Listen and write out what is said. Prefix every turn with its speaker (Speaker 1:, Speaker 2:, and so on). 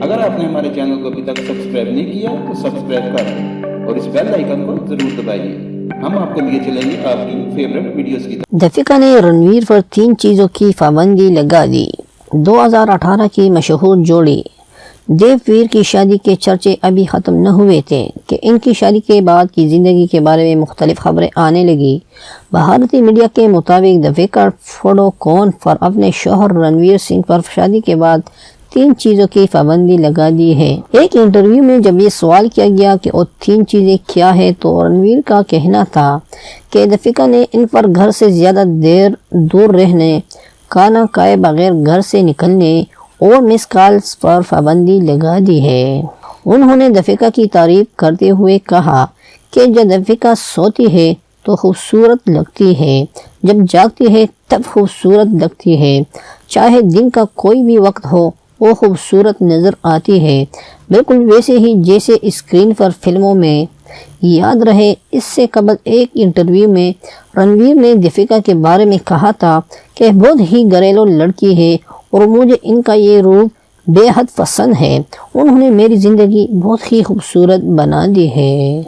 Speaker 1: اگر آپ نے ہمارے چینل کو ابھی تک سبسکرائب نہیں کیا تو سبسکرائب کر دیں اور اس بیل آئیکن کو ضرور دبائیے. ہم آپ کو لیے چلیں گے آپ کی فیوریٹ ویڈیوز کی طرف.
Speaker 2: دپیکا نے رنویر پر 3 چیزوں کی پابندی لگا دی. 2018 کی مشہور جوڑی دیو ویر کی شادی کے چرچے ابھی ختم نہ ہوئے تھے کہ ان کی شادی کے بعد کی زندگی کے بارے میں مختلف خبریں آنے لگی. بھارتی میڈیا کے مطابق دپیکا پڈوکون پر اپنے شوہر رنویر سنگھ پر شادی کے بعد 3 چیزوں کی پابندی لگا دی ہے. ایک انٹرویو میں جب یہ سوال کیا گیا کہ وہ 3 چیزیں کیا ہے تو رنویر کا کہنا تھا کہ دپیکا نے ان پر گھر سے زیادہ دیر دور رہنے، کھانا کھائے بغیر گھر سے نکلنے اور مس کالز پر پابندی لگا دی ہے. انہوں نے دپیکا کی تعریف کرتے ہوئے کہا کہ جب دپیکا سوتی ہے تو خوبصورت لگتی ہے، جب جاگتی ہے تب خوبصورت لگتی ہے، چاہے دن کا کوئی بھی وقت ہو وہ خوبصورت نظر آتی ہے، بالکل ویسے ہی جیسے اسکرین پر فلموں میں. یاد رہے اس سے قبل ایک انٹرویو میں رنویر نے دپیکا کے بارے میں کہا تھا کہ بہت ہی گھریلو لڑکی ہے اور مجھے ان کا یہ روپ بے حد پسند ہے، انہوں نے میری زندگی بہت ہی خوبصورت بنا دی ہے.